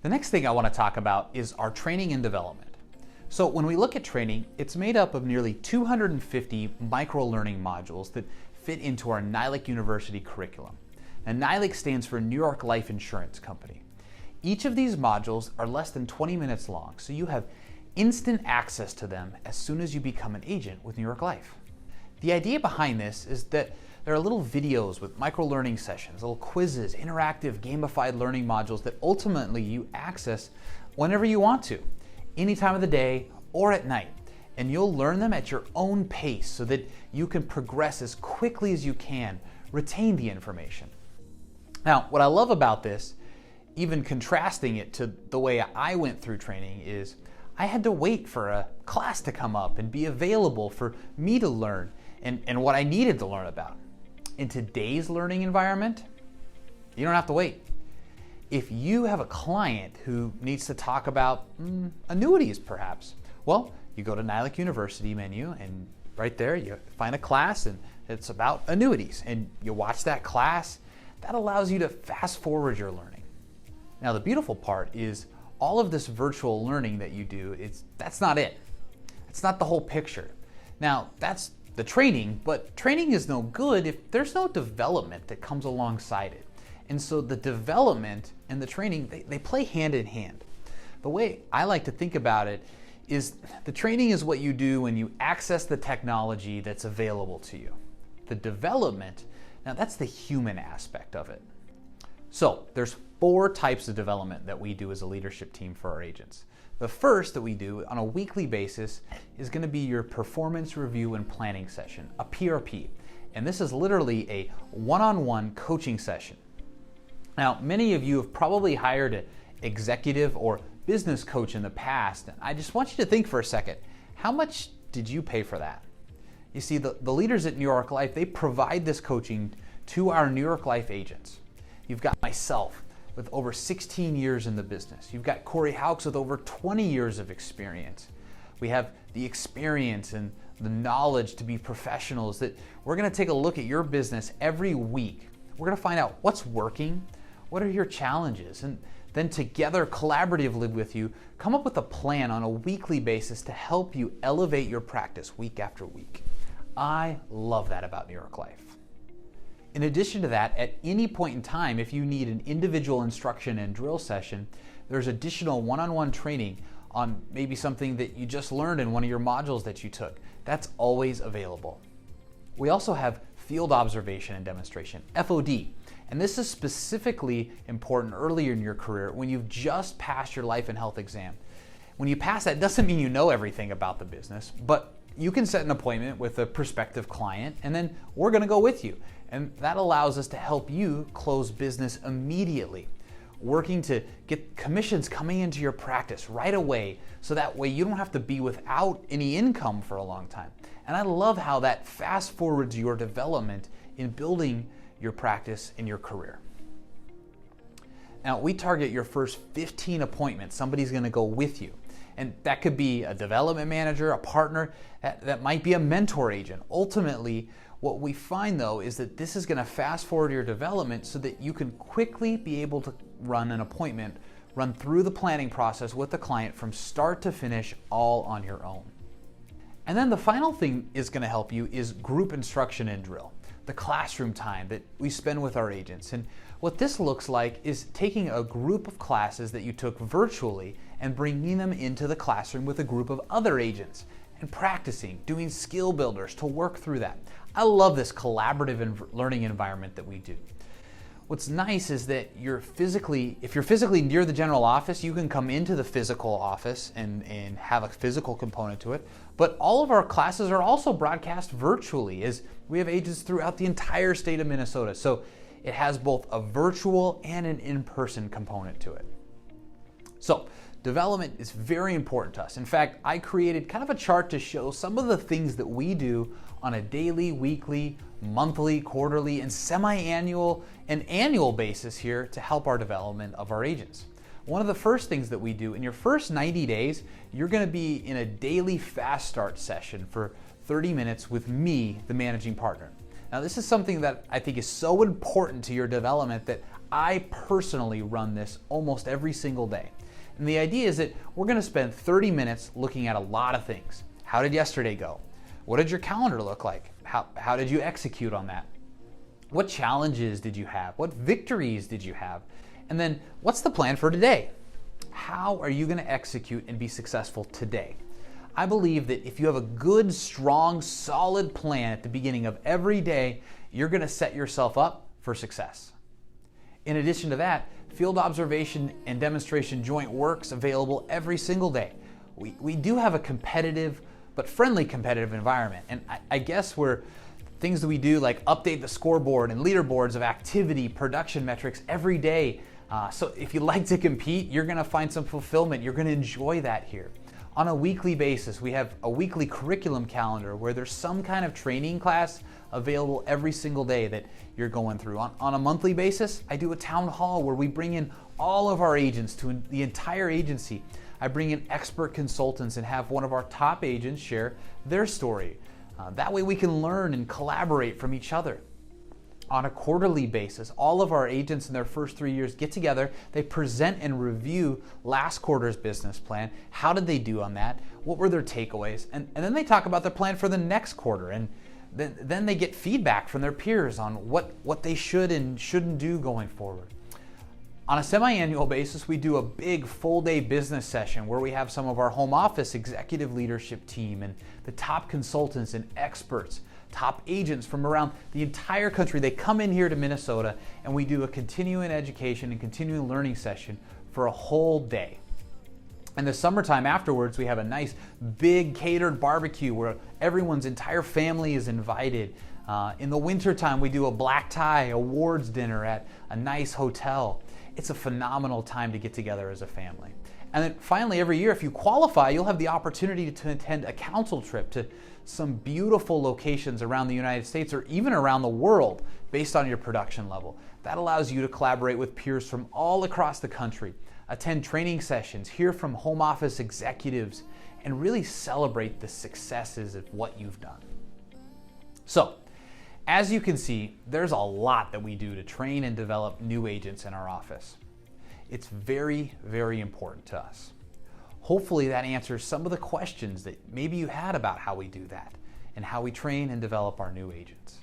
The next thing I want to talk about is our training and development. So when we look at training, it's made up of nearly 250 micro-learning modules that fit into our NYLIC University curriculum. And NYLIC stands for New York Life Insurance Company. Each of these modules are less than 20 minutes long, so you have instant access to them as soon as you become an agent with New York Life. The idea behind this is that there are little videos with micro-learning sessions, little quizzes, interactive gamified learning modules that ultimately you access whenever you want to, any time of the day or at night. And you'll learn them at your own pace so that you can progress as quickly as you can, retain the information. Now, what I love about this, even contrasting it to the way I went through training, is I had to wait for a class to come up and be available for me to learn and what I needed to learn about. In today's learning environment, you don't have to wait. If you have a client who needs to talk about annuities perhaps, well, you go to NYLIC University menu and right there you find a class and it's about annuities and you watch that class. That allows you to fast forward your learning. Now the beautiful part is all of this virtual learning that you do, that's not it. It's not the whole picture. Now that's the training, but training is no good if there's no development that comes alongside it. And so the development and the training, they play hand in hand. The way I like to think about it is the training is what you do when you access the technology that's available to you. The development, now that's the human aspect of it. So there's 4 types of development that we do as a leadership team for our agents. The first that we do on a weekly basis is going to be your performance review and planning session, a PRP. And this is literally a one-on-one coaching session. Now, many of you have probably hired an executive or business coach in the past. I just want you to think for a second, how much did you pay for that? You see, the leaders at New York Life, they provide this coaching to our New York Life agents. You've got myself with over 16 years in the business. You've got Corey Hauks with over 20 years of experience. We have the experience and the knowledge to be professionals that we're gonna take a look at your business every week. We're gonna find out what's working, what are your challenges, and then together, collaboratively with you, come up with a plan on a weekly basis to help you elevate your practice week after week. I love that about New York Life. In addition to that, at any point in time, if you need an individual instruction and drill session, there's additional one-on-one training on maybe something that you just learned in one of your modules that you took. That's always available. We also have field observation and demonstration, FOD. And this is specifically important earlier in your career when you've just passed your life and health exam. When you pass that, doesn't mean you know everything about the business, but you can set an appointment with a prospective client and then we're gonna go with you. And that allows us to help you close business immediately, working to get commissions coming into your practice right away so that way you don't have to be without any income for a long time. And I love how that fast forwards your development in building your practice and your career. Now, we target your first 15 appointments. Somebody's gonna go with you. And that could be a development manager, a partner, that might be a mentor agent. Ultimately, what we find though is that this is gonna fast forward your development so that you can quickly be able to run an appointment, run through the planning process with the client from start to finish all on your own. And then the final thing is gonna help you is group instruction and drill, the classroom time that we spend with our agents. And what this looks like is taking a group of classes that you took virtually and bringing them into the classroom with a group of other agents and practicing, doing skill builders to work through that. I love this collaborative learning environment that we do. What's nice is that if you're physically near the general office, you can come into the physical office and have a physical component to it. But all of our classes are also broadcast virtually as we have agents throughout the entire state of Minnesota. So it has both a virtual and an in-person component to it. So development is very important to us. In fact, I created kind of a chart to show some of the things that we do on a daily, weekly, monthly, quarterly, and semi-annual and annual basis here to help our development of our agents. One of the first things that we do in your first 90 days, you're gonna be in a daily fast start session for 30 minutes with me, the managing partner. Now this is something that I think is so important to your development that I personally run this almost every single day. And the idea is that we're going to spend 30 minutes looking at a lot of things. How did yesterday go? What did your calendar look like? How did you execute on that? What challenges did you have? What victories did you have? And then what's the plan for today? How are you going to execute and be successful today? I believe that if you have a good, strong, solid plan at the beginning of every day, you're going to set yourself up for success. In addition to that, field observation and demonstration joint work's available every single day. We do have a competitive, but friendly competitive environment. And I guess we're things that we do like update the scoreboard and leaderboards of activity, production metrics every day. So if you like to compete, you're going to find some fulfillment. You're going to enjoy that here. On a weekly basis, we have a weekly curriculum calendar where there's some kind of training class available every single day that you're going through. On a monthly basis, I do a town hall where we bring in all of our agents to the entire agency. I bring in expert consultants and have one of our top agents share their story. That way we can learn and collaborate from each other. On a quarterly basis, all of our agents in their first 3 years get together, they present and review last quarter's business plan. How did they do on that? What were their takeaways? And then they talk about their plan for the next quarter. And then they get feedback from their peers on what they should and shouldn't do going forward. On a semi-annual basis, we do a big full-day business session where we have some of our home office executive leadership team and the top consultants and experts, top agents from around the entire country. They come in here to Minnesota and we do a continuing education and continuing learning session for a whole day. In the summertime afterwards, we have a nice big catered barbecue where everyone's entire family is invited. In the wintertime, we do a black tie awards dinner at a nice hotel. It's a phenomenal time to get together as a family. And then finally, every year, if you qualify, you'll have the opportunity to attend a council trip to some beautiful locations around the United States or even around the world based on your production level. That allows you to collaborate with peers from all across the country, attend training sessions, hear from home office executives, and really celebrate the successes of what you've done. So, as you can see, there's a lot that we do to train and develop new agents in our office. It's very, very important to us. Hopefully that answers some of the questions that maybe you had about how we do that and how we train and develop our new agents.